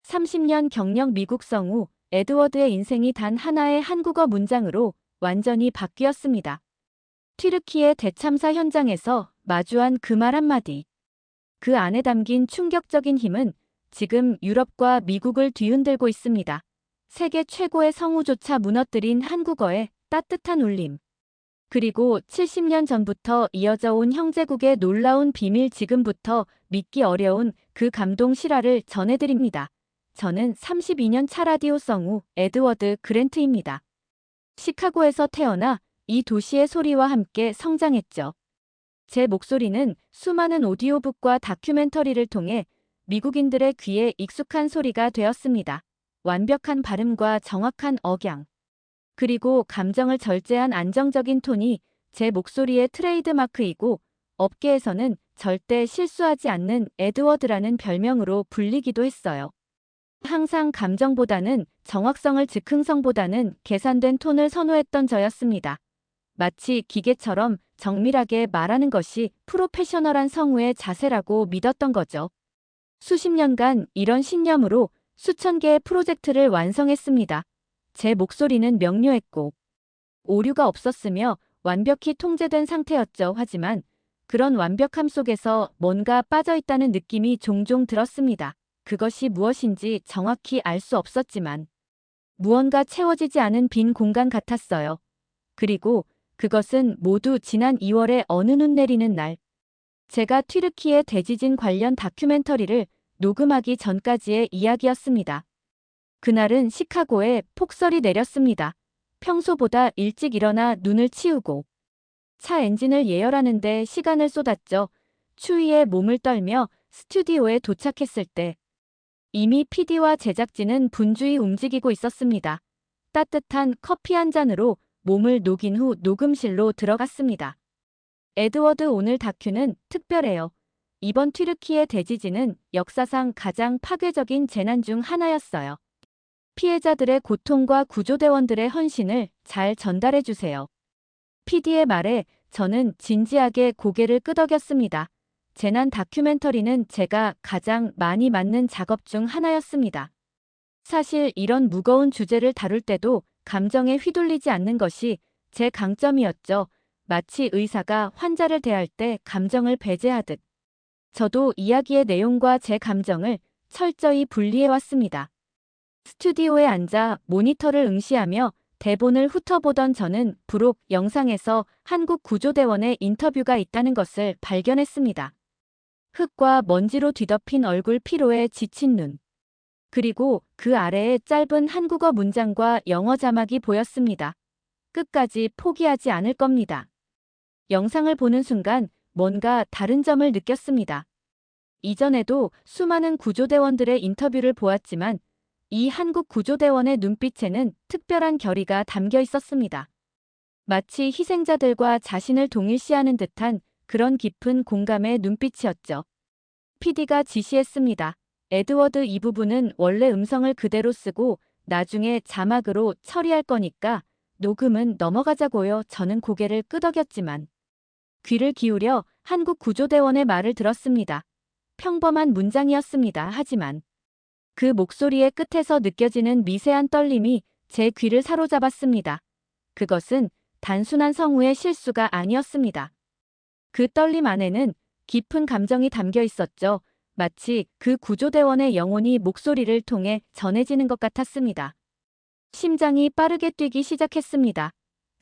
30년 경력 미국 성우 에드워드의 인생이 단 하나의 한국어 문장으로 완전히 바뀌었습니다. 튀르키예 대참사 현장에서 마주한 그 말 한마디. 그 안에 담긴 충격적인 힘은 지금 유럽과 미국을 뒤흔들고 있습니다. 세계 최고의 성우조차 무너뜨린 한국어의 따뜻한 울림. 그리고 70년 전부터 이어져 온 형제국의 놀라운 비밀, 지금부터 믿기 어려운 그 감동 실화를 전해드립니다. 저는 32년 차 라디오 성우 에드워드 그랜트입니다. 시카고에서 태어나 이 도시의 소리와 함께 성장했죠. 제 목소리는 수많은 오디오북과 다큐멘터리를 통해 미국인들의 귀에 익숙한 소리가 되었습니다. 완벽한 발음과 정확한 억양, 그리고 감정을 절제한 안정적인 톤이 제 목소리의 트레이드마크이고, 업계에서는 절대 실수하지 않는 에드워드라는 별명으로 불리기도 했어요. 항상 감정보다는 정확성을, 즉흥성보다는 계산된 톤을 선호했던 저였습니다. 마치 기계처럼 정밀하게 말하는 것이 프로페셔널한 성우의 자세라고 믿었던 거죠. 수십 년간 이런 신념으로 수천 개의 프로젝트를 완성했습니다. 제 목소리는 명료했고 오류가 없었으며 완벽히 통제된 상태였죠. 하지만 그런 완벽함 속에서 뭔가 빠져있다는 느낌이 종종 들었습니다. 그것이 무엇인지 정확히 알 수 없었지만 무언가 채워지지 않은 빈 공간 같았어요. 그리고 그것은 모두 지난 2월의 어느 눈 내리는 날, 제가 튀르키예 대지진 관련 다큐멘터리를 녹음하기 전까지의 이야기였습니다. 그날은 시카고에 폭설이 내렸습니다. 평소보다 일찍 일어나 눈을 치우고 차 엔진을 예열하는데 시간을 쏟았죠. 추위에 몸을 떨며 스튜디오에 도착했을 때 이미 PD와 제작진은 분주히 움직이고 있었습니다. 따뜻한 커피 한 잔으로 몸을 녹인 후 녹음실로 들어갔습니다. 에드워드, 오늘 다큐는 특별해요. 이번 튀르키예 대지진은 역사상 가장 파괴적인 재난 중 하나였어요. 피해자들의 고통과 구조대원들의 헌신을 잘 전달해 주세요. PD의 말에 저는 진지하게 고개를 끄덕였습니다. 재난 다큐멘터리는 제가 가장 많이 맡는 작업 중 하나였습니다. 사실 이런 무거운 주제를 다룰 때도 감정에 휘둘리지 않는 것이 제 강점이었죠. 마치 의사가 환자를 대할 때 감정을 배제하듯 저도 이야기의 내용과 제 감정을 철저히 분리해왔습니다. 스튜디오에 앉아 모니터를 응시하며 대본을 훑어보던 저는 부록 영상에서 한국 구조대원의 인터뷰가 있다는 것을 발견했습니다. 흙과 먼지로 뒤덮인 얼굴, 피로에 지친 눈. 그리고 그 아래에 짧은 한국어 문장과 영어 자막이 보였습니다. 끝까지 포기하지 않을 겁니다. 영상을 보는 순간 뭔가 다른 점을 느꼈습니다. 이전에도 수많은 구조대원들의 인터뷰를 보았지만 이 한국 구조대원의 눈빛에는 특별한 결의가 담겨 있었습니다. 마치 희생자들과 자신을 동일시하는 듯한 그런 깊은 공감의 눈빛이었죠. PD가 지시했습니다. 에드워드, 이 부분은 원래 음성을 그대로 쓰고 나중에 자막으로 처리할 거니까 녹음은 넘어가자고요. 저는 고개를 끄덕였지만 귀를 기울여 한국 구조대원의 말을 들었습니다. 평범한 문장이었습니다. 하지만 그 목소리의 끝에서 느껴지는 미세한 떨림이 제 귀를 사로잡았습니다. 그것은 단순한 성우의 실수가 아니었습니다. 그 떨림 안에는 깊은 감정이 담겨 있었죠. 마치 그 구조대원의 영혼이 목소리를 통해 전해지는 것 같았습니다. 심장이 빠르게 뛰기 시작했습니다.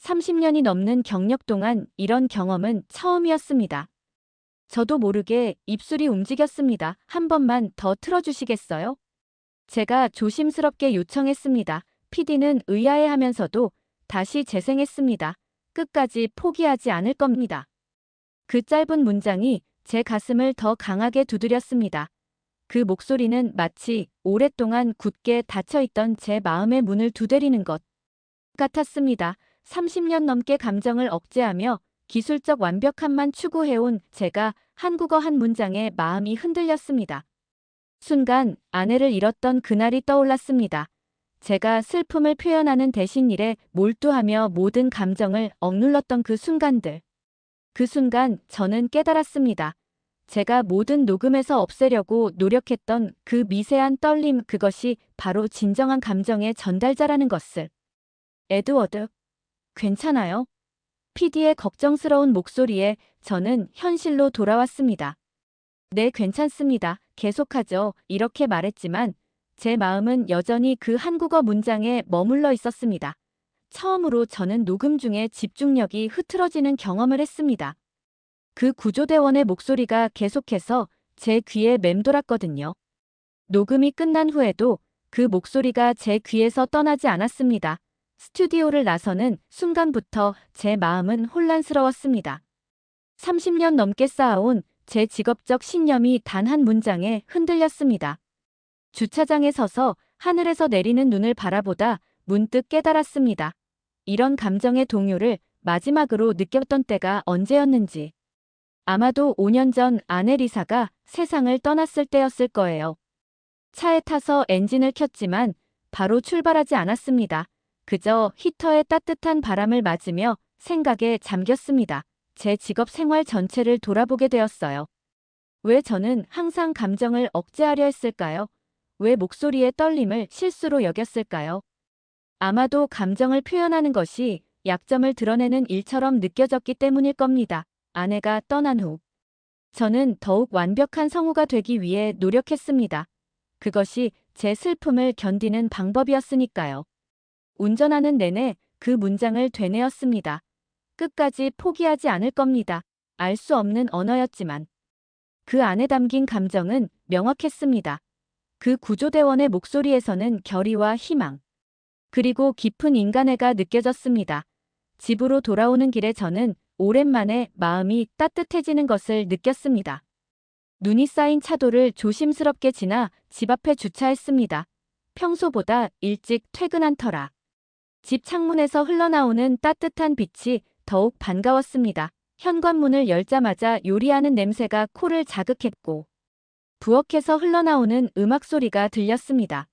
30년이 넘는 경력 동안 이런 경험은 처음이었습니다. 저도 모르게 입술이 움직였습니다. 한 번만 더 틀어주시겠어요? 제가 조심스럽게 요청했습니다. PD는 의아해하면서도 다시 재생했습니다. 끝까지 포기하지 않을 겁니다. 그 짧은 문장이 제 가슴을 더 강하게 두드렸습니다. 그 목소리는 마치 오랫동안 굳게 닫혀있던 제 마음의 문을 두드리는 것 같았습니다. 30년 넘게 감정을 억제하며 기술적 완벽함만 추구해온 제가 한국어 한 문장에 마음이 흔들렸습니다. 순간 아내를 잃었던 그날이 떠올랐습니다. 제가 슬픔을 표현하는 대신 일에 몰두하며 모든 감정을 억눌렀던 그 순간들. 그 순간 저는 깨달았습니다. 제가 모든 녹음에서 없애려고 노력했던 그 미세한 떨림, 그것이 바로 진정한 감정의 전달자라는 것을. 에드워드, 괜찮아요? PD의 걱정스러운 목소리에 저는 현실로 돌아왔습니다. 네, 괜찮습니다. 계속하죠. 이렇게 말했지만 제 마음은 여전히 그 한국어 문장에 머물러 있었습니다. 처음으로 저는 녹음 중에 집중력이 흐트러지는 경험을 했습니다. 그 구조대원의 목소리가 계속해서 제 귀에 맴돌았거든요. 녹음이 끝난 후에도 그 목소리가 제 귀에서 떠나지 않았습니다. 스튜디오를 나서는 순간부터 제 마음은 혼란스러웠습니다. 30년 넘게 쌓아온 제 직업적 신념이 단 한 문장에 흔들렸습니다. 주차장에 서서 하늘에서 내리는 눈을 바라보다 문득 깨달았습니다. 이런 감정의 동요를 마지막으로 느꼈던 때가 언제였는지. 아마도 5년 전 아내 리사가 세상을 떠났을 때였을 거예요. 차에 타서 엔진을 켰지만 바로 출발하지 않았습니다. 그저 히터의 따뜻한 바람을 맞으며 생각에 잠겼습니다. 제 직업 생활 전체를 돌아보게 되었어요. 왜 저는 항상 감정을 억제하려 했을까요? 왜 목소리의 떨림을 실수로 여겼을까요? 아마도 감정을 표현하는 것이 약점을 드러내는 일처럼 느껴졌기 때문일 겁니다. 아내가 떠난 후 저는 더욱 완벽한 성우가 되기 위해 노력했습니다. 그것이 제 슬픔을 견디는 방법이었으니까요. 운전하는 내내 그 문장을 되뇌었습니다. 끝까지 포기하지 않을 겁니다. 알 수 없는 언어였지만 그 안에 담긴 감정은 명확했습니다. 그 구조대원의 목소리에서는 결의와 희망, 그리고 깊은 인간애가 느껴졌습니다. 집으로 돌아오는 길에 저는 오랜만에 마음이 따뜻해지는 것을 느꼈습니다. 눈이 쌓인 차도를 조심스럽게 지나 집 앞에 주차했습니다. 평소보다 일찍 퇴근한 터라 집 창문에서 흘러나오는 따뜻한 빛이 더욱 반가웠습니다. 현관문을 열자마자 요리하는 냄새가 코를 자극했고 부엌에서 흘러나오는 음악 소리가 들렸습니다.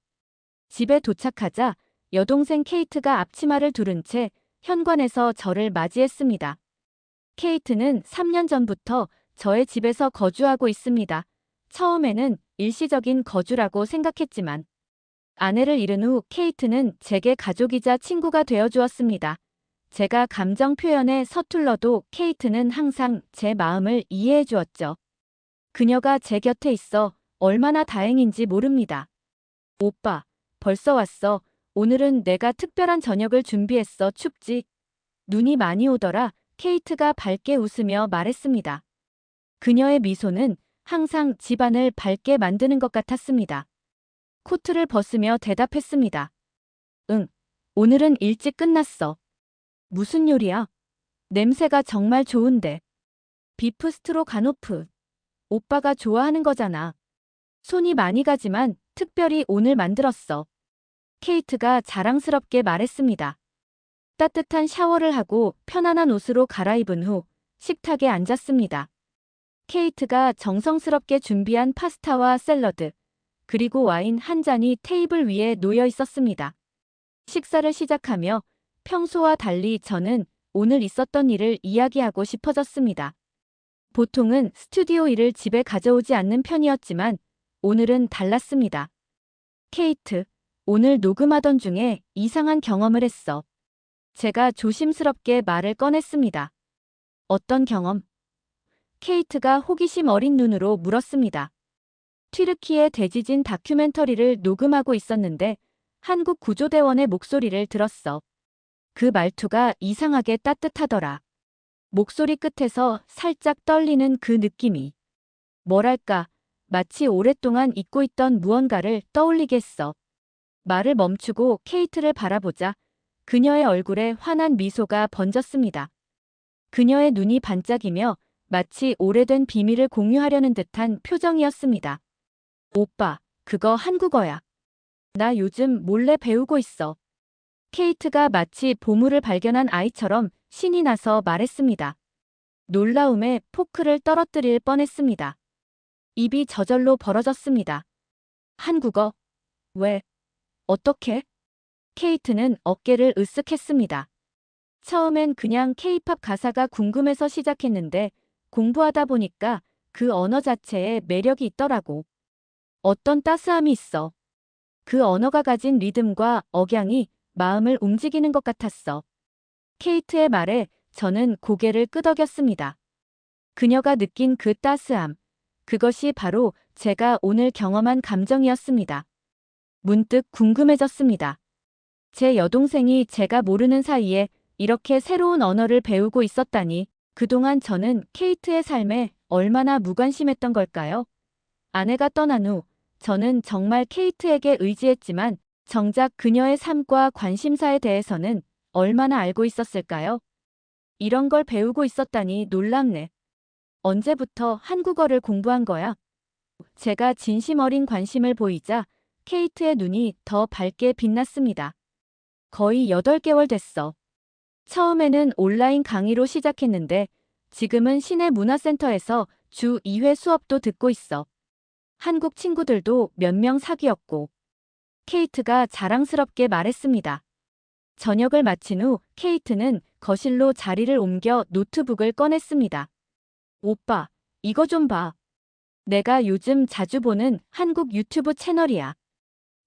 집에 도착하자 여동생 케이트가 앞치마를 두른 채 현관에서 저를 맞이했습니다. 케이트는 3년 전부터 저의 집에서 거주하고 있습니다. 처음에는 일시적인 거주라고 생각했지만 아내를 잃은 후 케이트는 제게 가족이자 친구가 되어 주었습니다. 제가 감정 표현에 서툴러도 케이트는 항상 제 마음을 이해해 주었죠. 그녀가 제 곁에 있어 얼마나 다행인지 모릅니다. 오빠, 벌써 왔어. 오늘은 내가 특별한 저녁을 준비했어. 춥지? 눈이 많이 오더라. 케이트가 밝게 웃으며 말했습니다. 그녀의 미소는 항상 집안을 밝게 만드는 것 같았습니다. 코트를 벗으며 대답했습니다. 응, 오늘은 일찍 끝났어. 무슨 요리야? 냄새가 정말 좋은데. 비프 스트로가노프. 오빠가 좋아하는 거잖아. 손이 많이 가지만 특별히 오늘 만들었어. 케이트가 자랑스럽게 말했습니다. 따뜻한 샤워를 하고 편안한 옷으로 갈아입은 후 식탁에 앉았습니다. 케이트가 정성스럽게 준비한 파스타와 샐러드, 그리고 와인 한 잔이 테이블 위에 놓여 있었습니다. 식사를 시작하며 평소와 달리 저는 오늘 있었던 일을 이야기하고 싶어졌습니다. 보통은 스튜디오 일을 집에 가져오지 않는 편이었지만 오늘은 달랐습니다. 케이트, 오늘 녹음하던 중에 이상한 경험을 했어. 제가 조심스럽게 말을 꺼냈습니다. 어떤 경험? 케이트가 호기심 어린 눈으로 물었습니다. 튀르키예 대지진 다큐멘터리를 녹음하고 있었는데 한국 구조대원의 목소리를 들었어. 그 말투가 이상하게 따뜻하더라. 목소리 끝에서 살짝 떨리는 그 느낌이. 뭐랄까, 마치 오랫동안 잊고 있던 무언가를 떠올리게 했어. 말을 멈추고 케이트를 바라보자 그녀의 얼굴에 환한 미소가 번졌습니다. 그녀의 눈이 반짝이며 마치 오래된 비밀을 공유하려는 듯한 표정이었습니다. 오빠, 그거 한국어야. 나 요즘 몰래 배우고 있어. 케이트가 마치 보물을 발견한 아이처럼 신이 나서 말했습니다. 놀라움에 포크를 떨어뜨릴 뻔했습니다. 입이 저절로 벌어졌습니다. 한국어? 왜? 어떻게? 케이트는 어깨를 으쓱했습니다. 처음엔 그냥 케이팝 가사가 궁금해서 시작했는데 공부하다 보니까 그 언어 자체에 매력이 있더라고. 어떤 따스함이 있어. 그 언어가 가진 리듬과 억양이 마음을 움직이는 것 같았어. 케이트의 말에 저는 고개를 끄덕였습니다. 그녀가 느낀 그 따스함, 그것이 바로 제가 오늘 경험한 감정이었습니다. 문득 궁금해졌습니다. 제 여동생이 제가 모르는 사이에 이렇게 새로운 언어를 배우고 있었다니, 그동안 저는 케이트의 삶에 얼마나 무관심했던 걸까요? 아내가 떠난 후 저는 정말 케이트에게 의지했지만 정작 그녀의 삶과 관심사에 대해서는 얼마나 알고 있었을까요? 이런 걸 배우고 있었다니 놀랍네. 언제부터 한국어를 공부한 거야? 제가 진심 어린 관심을 보이자 케이트의 눈이 더 밝게 빛났습니다. 거의 8개월 됐어. 처음에는 온라인 강의로 시작했는데 지금은 시내 문화센터에서 주 2회 수업도 듣고 있어. 한국 친구들도 몇 명 사귀었고. 케이트가 자랑스럽게 말했습니다. 저녁을 마친 후 케이트는 거실로 자리를 옮겨 노트북을 꺼냈습니다. 오빠, 이거 좀 봐. 내가 요즘 자주 보는 한국 유튜브 채널이야.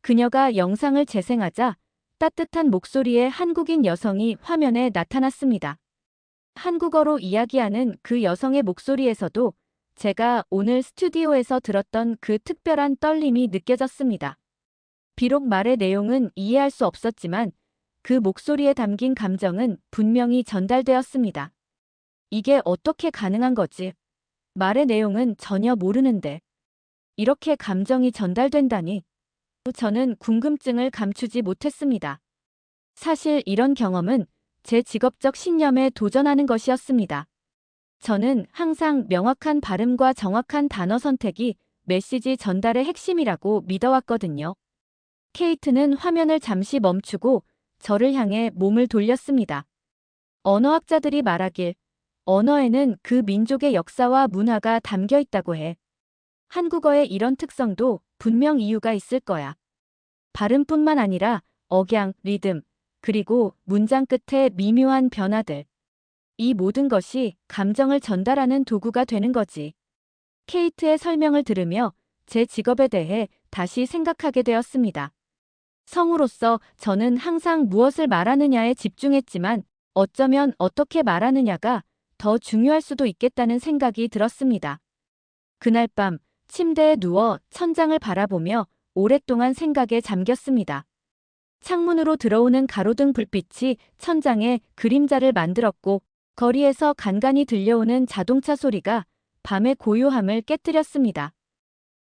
그녀가 영상을 재생하자 따뜻한 목소리의 한국인 여성이 화면에 나타났습니다. 한국어로 이야기하는 그 여성의 목소리에서도 제가 오늘 스튜디오에서 들었던 그 특별한 떨림이 느껴졌습니다. 비록 말의 내용은 이해할 수 없었지만 그 목소리에 담긴 감정은 분명히 전달되었습니다. 이게 어떻게 가능한 거지? 말의 내용은 전혀 모르는데 이렇게 감정이 전달된다니. 저는 궁금증을 감추지 못했습니다. 사실 이런 경험은 제 직업적 신념에 도전하는 것이었습니다. 저는 항상 명확한 발음과 정확한 단어 선택이 메시지 전달의 핵심이라고 믿어왔거든요. 케이트는 화면을 잠시 멈추고 저를 향해 몸을 돌렸습니다. 언어학자들이 말하길 언어에는 그 민족의 역사와 문화가 담겨 있다고 해. 한국어의 이런 특성도 분명 이유가 있을 거야. 발음뿐만 아니라 억양, 리듬, 그리고 문장 끝의 미묘한 변화들. 이 모든 것이 감정을 전달하는 도구가 되는 거지. 케이트의 설명을 들으며 제 직업에 대해 다시 생각하게 되었습니다. 성우로서 저는 항상 무엇을 말하느냐에 집중했지만 어쩌면 어떻게 말하느냐가 더 중요할 수도 있겠다는 생각이 들었습니다. 그날 밤 침대에 누워 천장을 바라보며 오랫동안 생각에 잠겼습니다. 창문으로 들어오는 가로등 불빛이 천장에 그림자를 만들었고 거리에서 간간히 들려오는 자동차 소리가 밤의 고요함을 깨뜨렸습니다.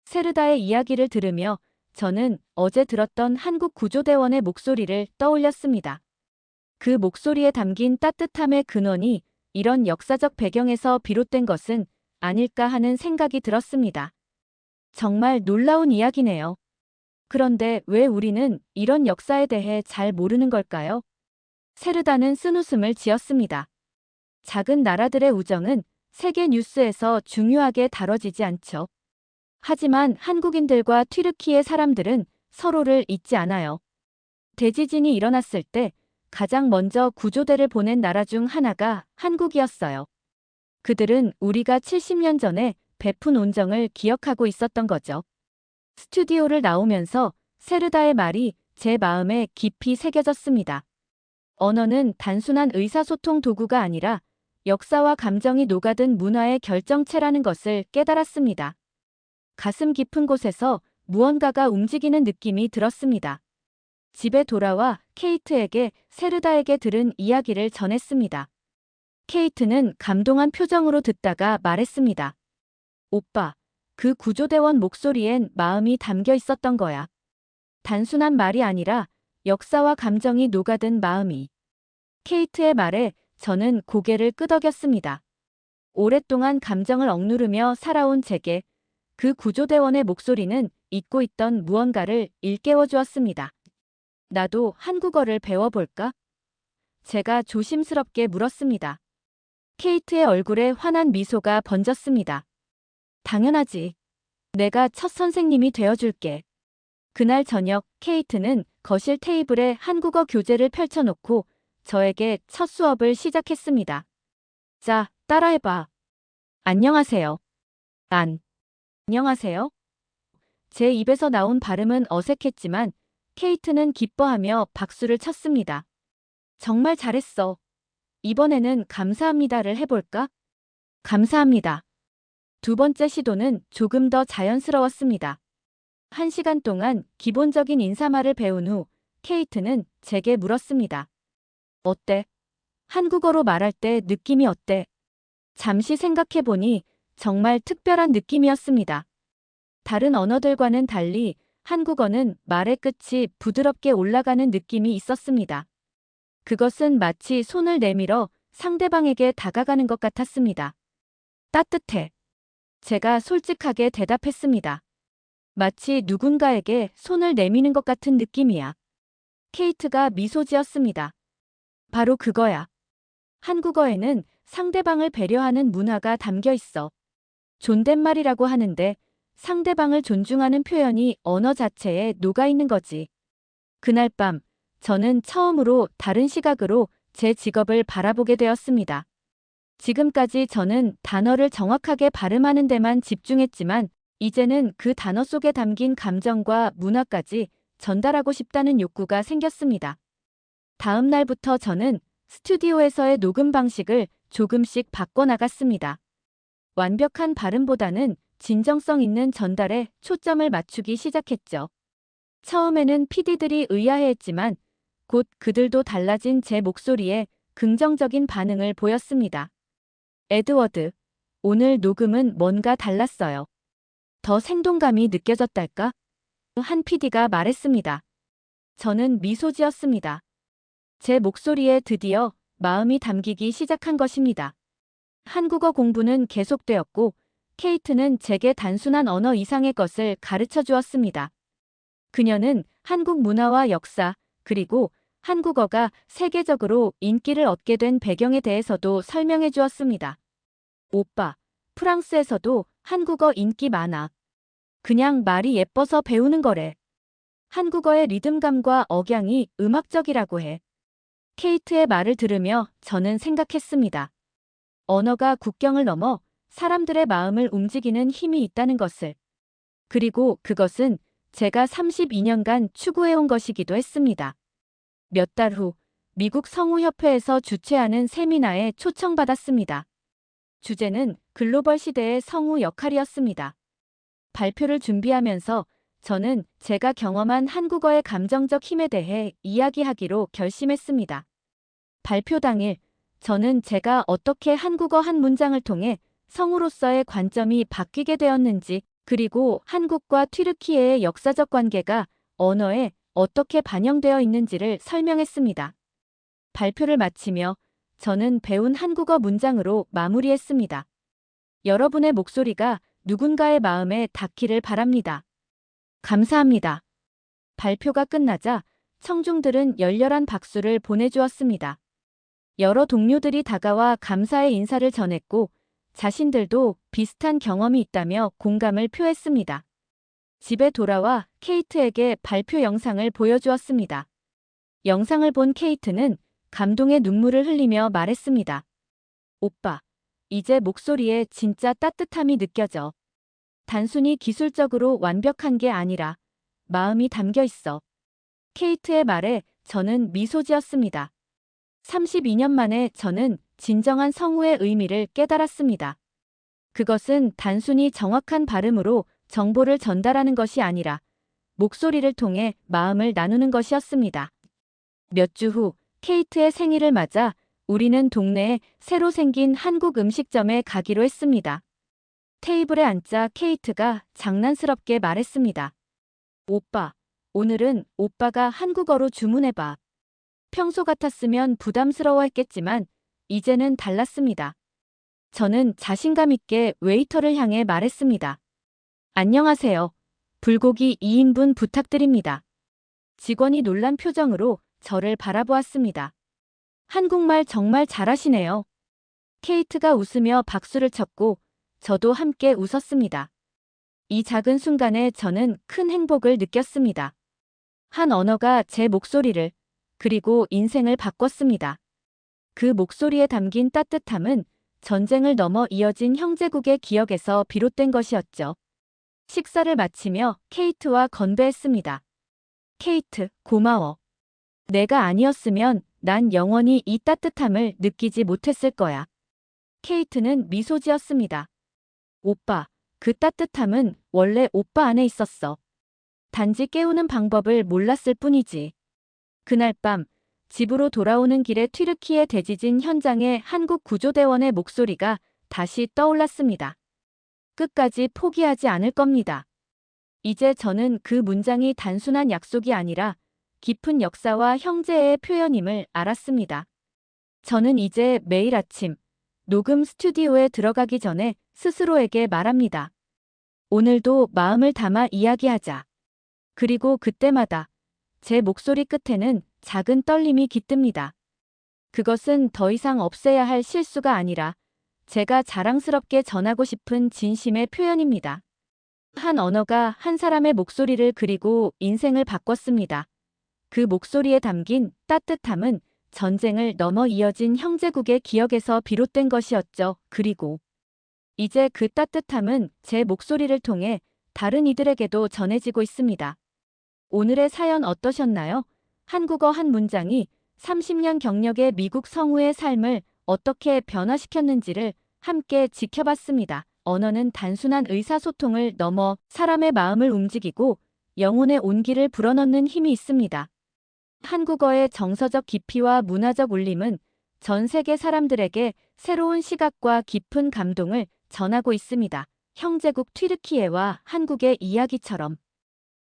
세르다의 이야기를 들으며 저는 어제 들었던 한국 구조대원의 목소리를 떠올렸습니다. 그 목소리에 담긴 따뜻함의 근원이 이런 역사적 배경에서 비롯된 것은 아닐까 하는 생각이 들었습니다. 정말 놀라운 이야기네요. 그런데 왜 우리는 이런 역사에 대해 잘 모르는 걸까요? 세르다는 쓴웃음을 지었습니다. 작은 나라들의 우정은 세계 뉴스에서 중요하게 다뤄지지 않죠. 하지만 한국인들과 튀르키예 사람들은 서로를 잊지 않아요. 대지진이 일어났을 때 가장 먼저 구조대를 보낸 나라 중 하나가 한국이었어요. 그들은 우리가 70년 전에 베푼 온정을 기억하고 있었던 거죠. 스튜디오를 나오면서 세르다의 말이 제 마음에 깊이 새겨졌습니다. 언어는 단순한 의사소통 도구가 아니라 역사와 감정이 녹아든 문화의 결정체라는 것을 깨달았습니다. 가슴 깊은 곳에서 무언가가 움직이는 느낌이 들었습니다. 집에 돌아와 케이트에게 세르다에게 들은 이야기를 전했습니다. 케이트는 감동한 표정으로 듣다가 말했습니다. 오빠, 그 구조대원 목소리엔 마음이 담겨 있었던 거야. 단순한 말이 아니라 역사와 감정이 녹아든 마음이. 케이트의 말에 저는 고개를 끄덕였습니다. 오랫동안 감정을 억누르며 살아온 제게 그 구조대원의 목소리는 잊고 있던 무언가를 일깨워 주었습니다. 나도 한국어를 배워볼까? 제가 조심스럽게 물었습니다. 케이트의 얼굴에 환한 미소가 번졌습니다. 당연하지. 내가 첫 선생님이 되어줄게. 그날 저녁 케이트는 거실 테이블에 한국어 교재를 펼쳐놓고 저에게 첫 수업을 시작했습니다. 자, 따라해봐. 안녕하세요. 안녕하세요. 제 입에서 나온 발음은 어색했지만 케이트는 기뻐하며 박수를 쳤습니다. 정말 잘했어. 이번에는 감사합니다를 해볼까? 감사합니다. 두 번째 시도는 조금 더 자연스러웠습니다. 1시간 동안 기본적인 인사말을 배운 후 케이트는 제게 물었습니다. 어때? 한국어로 말할 때 느낌이 어때? 잠시 생각해보니 정말 특별한 느낌이었습니다. 다른 언어들과는 달리 한국어는 말의 끝이 부드럽게 올라가는 느낌이 있었습니다. 그것은 마치 손을 내밀어 상대방에게 다가가는 것 같았습니다. 따뜻해. 제가 솔직하게 대답했습니다. 마치 누군가에게 손을 내미는 것 같은 느낌이야. 케이트가 미소 지었습니다. 바로 그거야. 한국어에는 상대방을 배려하는 문화가 담겨 있어. 존댓말이라고 하는데 상대방을 존중하는 표현이 언어 자체에 녹아 있는 거지. 그날 밤, 저는 처음으로 다른 시각으로 제 직업을 바라보게 되었습니다. 지금까지 저는 단어를 정확하게 발음하는 데만 집중했지만, 이제는 그 단어 속에 담긴 감정과 문화까지 전달하고 싶다는 욕구가 생겼습니다. 다음 날부터 저는 스튜디오에서의 녹음 방식을 조금씩 바꿔나갔습니다. 완벽한 발음보다는 진정성 있는 전달에 초점을 맞추기 시작했죠. 처음에는 PD들이 의아해했지만 곧 그들도 달라진 제 목소리에 긍정적인 반응을 보였습니다. 에드워드, 오늘 녹음은 뭔가 달랐어요. 더 생동감이 느껴졌달까? 한 PD가 말했습니다. 저는 미소 지었습니다. 제 목소리에 드디어 마음이 담기기 시작한 것입니다. 한국어 공부는 계속되었고 케이트는 제게 단순한 언어 이상의 것을 가르쳐 주었습니다. 그녀는 한국 문화와 역사, 그리고 한국어가 세계적으로 인기를 얻게 된 배경에 대해서도 설명해 주었습니다. 오빠, 프랑스에서도 한국어 인기 많아. 그냥 말이 예뻐서 배우는 거래. 한국어의 리듬감과 억양이 음악적이라고 해. 케이트의 말을 들으며 저는 생각했습니다. 언어가 국경을 넘어 사람들의 마음을 움직이는 힘이 있다는 것을. 그리고 그것은 제가 32년간 추구해온 것이기도 했습니다. 몇 달 후 미국 성우협회에서 주최하는 세미나에 초청받았습니다. 주제는 글로벌 시대의 성우 역할이었습니다. 발표를 준비하면서 저는 제가 경험한 한국어의 감정적 힘에 대해 이야기하기로 결심했습니다. 발표 당일, 저는 제가 어떻게 한국어 한 문장을 통해 성우로서의 관점이 바뀌게 되었는지, 그리고 한국과 튀르키예의 역사적 관계가 언어에 어떻게 반영되어 있는지를 설명했습니다. 발표를 마치며 저는 배운 한국어 문장으로 마무리했습니다. 여러분의 목소리가 누군가의 마음에 닿기를 바랍니다. 감사합니다. 발표가 끝나자 청중들은 열렬한 박수를 보내주었습니다. 여러 동료들이 다가와 감사의 인사를 전했고 자신들도 비슷한 경험이 있다며 공감을 표했습니다. 집에 돌아와 케이트에게 발표 영상을 보여주었습니다. 영상을 본 케이트는 감동의 눈물을 흘리며 말했습니다. 오빠, 이제 목소리에 진짜 따뜻함이 느껴져. 단순히 기술적으로 완벽한 게 아니라 마음이 담겨 있어. 케이트의 말에 저는 미소 지었습니다. 32년 만에 저는 진정한 성우의 의미를 깨달았습니다. 그것은 단순히 정확한 발음으로 정보를 전달하는 것이 아니라 목소리를 통해 마음을 나누는 것이었습니다. 몇 주 후 케이트의 생일을 맞아 우리는 동네에 새로 생긴 한국 음식점에 가기로 했습니다. 테이블에 앉자 케이트가 장난스럽게 말했습니다. 오빠, 오늘은 오빠가 한국어로 주문해봐. 평소 같았으면 부담스러워했겠지만 이제는 달랐습니다. 저는 자신감 있게 웨이터를 향해 말했습니다. 안녕하세요. 불고기 2인분 부탁드립니다. 직원이 놀란 표정으로 저를 바라보았습니다. 한국말 정말 잘하시네요. 케이트가 웃으며 박수를 쳤고 저도 함께 웃었습니다. 이 작은 순간에 저는 큰 행복을 느꼈습니다. 한 언어가 제 목소리를, 그리고 인생을 바꿨습니다. 그 목소리에 담긴 따뜻함은 전쟁을 넘어 이어진 형제국의 기억에서 비롯된 것이었죠. 식사를 마치며 케이트와 건배했습니다. 케이트, 고마워. 내가 아니었으면 난 영원히 이 따뜻함을 느끼지 못했을 거야. 케이트는 미소 지었습니다. 오빠, 그 따뜻함은 원래 오빠 안에 있었어. 단지 깨우는 방법을 몰랐을 뿐이지. 그날 밤, 집으로 돌아오는 길에 튀르키예 대지진 현장의 한국 구조대원의 목소리가 다시 떠올랐습니다. 끝까지 포기하지 않을 겁니다. 이제 저는 그 문장이 단순한 약속이 아니라 깊은 역사와 형제의 표현임을 알았습니다. 저는 이제 매일 아침 녹음 스튜디오에 들어가기 전에 스스로에게 말합니다. 오늘도 마음을 담아 이야기하자. 그리고 그때마다 제 목소리 끝에는 작은 떨림이 깃듭니다. 그것은 더 이상 없애야 할 실수가 아니라 제가 자랑스럽게 전하고 싶은 진심의 표현입니다. 한 언어가 한 사람의 목소리를 그리고 인생을 바꿨습니다. 그 목소리에 담긴 따뜻함은 전쟁을 넘어 이어진 형제국의 기억에서 비롯된 것이었죠. 그리고 이제 그 따뜻함은 제 목소리를 통해 다른 이들에게도 전해지고 있습니다. 오늘의 사연 어떠셨나요? 한국어 한 문장이 30년 경력의 미국 성우의 삶을 어떻게 변화시켰는지를 함께 지켜봤습니다. 언어는 단순한 의사소통을 넘어 사람의 마음을 움직이고 영혼의 온기를 불어넣는 힘이 있습니다. 한국어의 정서적 깊이와 문화적 울림은 전 세계 사람들에게 새로운 시각과 깊은 감동을 전하고 있습니다. 형제국 튀르키예와 한국의 이야기처럼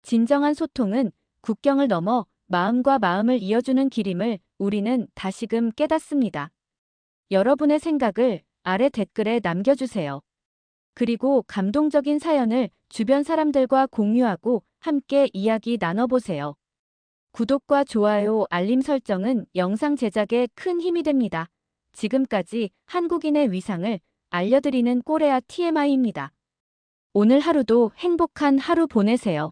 진정한 소통은 국경을 넘어 마음과 마음을 이어주는 길임을 우리는 다시금 깨닫습니다. 여러분의 생각을 아래 댓글에 남겨주세요. 그리고 감동적인 사연을 주변 사람들과 공유하고 함께 이야기 나눠보세요. 구독과 좋아요, 알림 설정은 영상 제작에 큰 힘이 됩니다. 지금까지 한국인의 위상을 알려드리는 꼬레아 TMI입니다. 오늘 하루도 행복한 하루 보내세요.